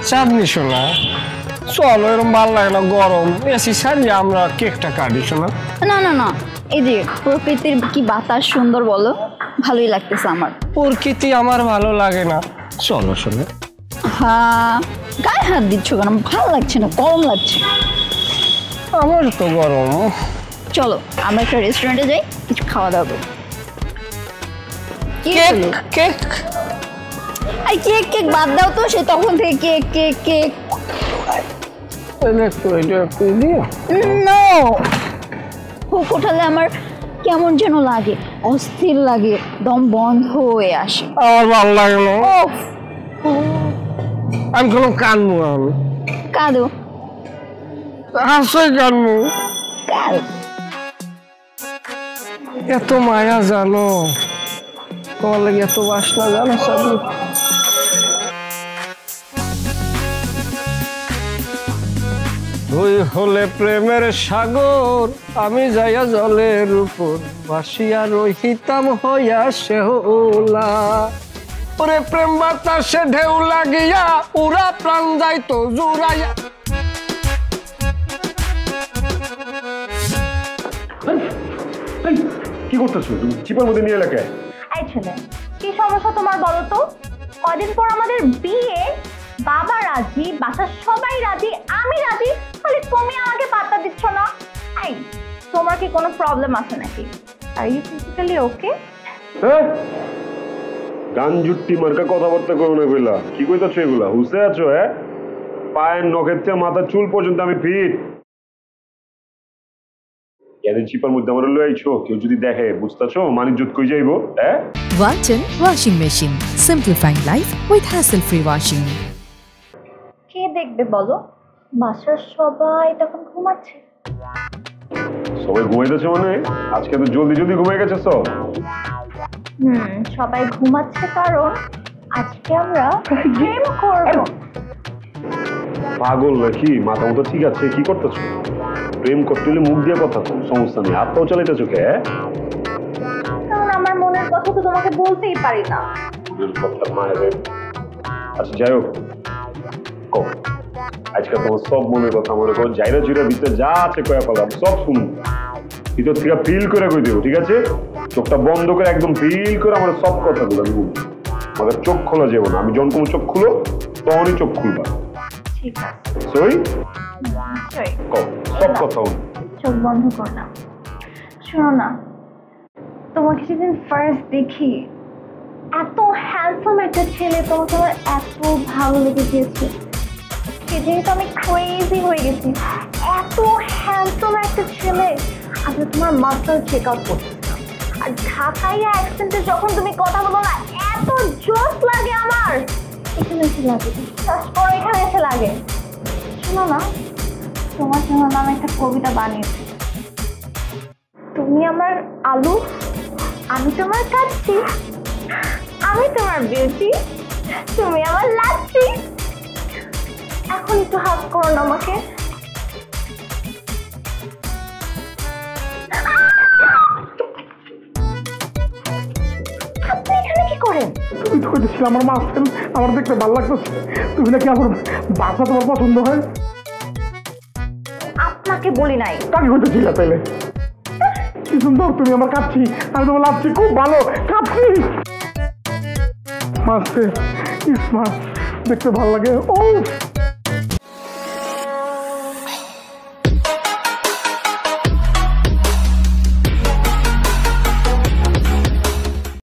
চাঁদনি শোনা চলো, এরকম ভালো লাগে না, গরম এসি সারিয়ে আমরা কেকটা কাটি শোনা। না না না, এই যে প্রকৃতির কি বাতাস সুন্দর বলো, ভালোই লাগতেছে আমার। প্রকৃতি আমার ভালো লাগে না, চলো শোনা। হ্যাঁ, গায়ে হাত দিচ্ছ কেন? ভালো লাগছে না, গরম লাগছে। আমার তো গরম। চলো আমরা একটা রেস্টুরেন্টে যাই, কিছু খাওয়া দাওয়া করি। কেক কেক আর কেক কেক বাদ দাও তো, সে তখন থেকে cake cake cake. No, hook ওঠালে আমার কেমন যেন লাগে, অস্থির লাগে, দম বন্ধ হয়ে আসে। আমার ভালো লাগে না, আমি কোনো কানবো। আমি কাঁদো, হাসই কানবো। কাঁদো। এত মায়া জানো, তোমার লাগে এত বাসনা জানো সব। তুই হলে প্রেমের সাগর, আমি যাইয়া জলের উপর ভাসিয়া রহিতাম হইয়া শেওলা। ওরে প্রেম বাতাসে ঢেউ লাগিয়া উড়া প্রাণ যাইতো জুড়াইয়া। কি করতেছো তুমি? চিপার মধ্যে নিয়ে এলাকায়। এই ছেলে, কি সমস্যা তোমার বলো তো? কদিন পর আমাদের বিয়ে, বাবা রাজি, বাসার সবাই রাজি, আমি রাজি, খালি তুমি আমাকে পাত্তা দিচ্ছ না। এই, তোমার কি কোনো প্রবলেম আছে নাকি? আর ইউ ফিজিক্যালি ওকে? হ্যাঁ, গান জুট্টি মার্কা কথাবার্তা করো না কইলা। কি কইতাছো এগুলা? হুসে আছো? হ্যাঁ, পায়ের নখের থেকে মাথার চুল পর্যন্ত আমি ফিট। এদের চিপার মধ্যে আমার লয়ে আইছো, কেউ যদি দেখে বুঝতেছো মানিজ্জত কই যাইবো? হ্যাঁ, Walton Washing Machine, simplifying life with hassle-free washing. কে দেখবে বলো? বাসার সবাই তখন ঘুমাচ্ছে। সবাই ঘুমাইতেছে মানে? আজকে তো জলদি জলদি ঘুমাই গেছে সব। সবাই ঘুমাচ্ছে কারণ আজকে আমরা প্রেম করব। পাগল নাকি? মাথা মতো ঠিক আছে? কি করতেছো? প্রেম করতে হলে মুখ দিয়ে কথা কম, সমস্যা নেই। হাতটাও চালাইতেছো কে? কারণ আমার মনের কথা তো তোমাকে বলতেই পারি না। কথা মায়ের। আচ্ছা যাই হোক, আজকে তোমার সব মনের কথা মনে করো, জায়গা জুড়ে ভিতরে যা আছে কয়া পেলাম সব শুনুন, ভিতর থেকে ফিল করে কই দেবো, ঠিক আছে? চোখটা বন্ধ করে একদম ফিল করে আমার সব কথাগুলো আমি বলবো। আমাদের চোখ খোলা যাবো না, আমি যখন কোনো চোখ খুলো তখনই চোখ খুলবা। ঠিক আছে, সই সব চোখ কথা বন্ধ কর না। শোনো না, তোমাকে সেদিন ফার্স্ট দেখি, এত হ্যান্ডসাম একটা ছেলে, তোমাকে আমার এত ভালো লেগে গিয়েছে। সেদিন তো আমি ক্রেজি হয়ে গেছি। এত হ্যান্ডসাম একটা ছেলে, আমি তোমার মাসল চেক আউট করতেছিলাম। আর ঢাকাইয়া অ্যাকসেন্টে যখন তুমি কথা বলো না, এত জোস লাগে আমার। এখানে এসে লাগে, বিশ্বাস করো, এখানে এসে লাগে। শোনো না, তোমার জন্য আমি একটা কবিতা বানিয়েছি। তুমি আমার আলু, আমি তোমার কাচ্চি, আমি তোমার বিউটি, তুমি আমার লাচ্ছি। এখন একটু হাত করো না আমাকে। আপনি এখানে কি করেন? তুমি তো কইতেছিলে আমার মাছ আমার দেখতে ভালো লাগতেছে। তুমি নাকি আমার বাসা তোমার পছন্দ হয়? আপনাকে বলি নাই। কাকে কইতেছিলে তাইলে? কি সুন্দর, তুমি আমার কাচ্ছি, আমি তোমার লাচ্ছি, খুব ভালো কাচ্ছি। মাছ দেখতে ভালো লাগে। ও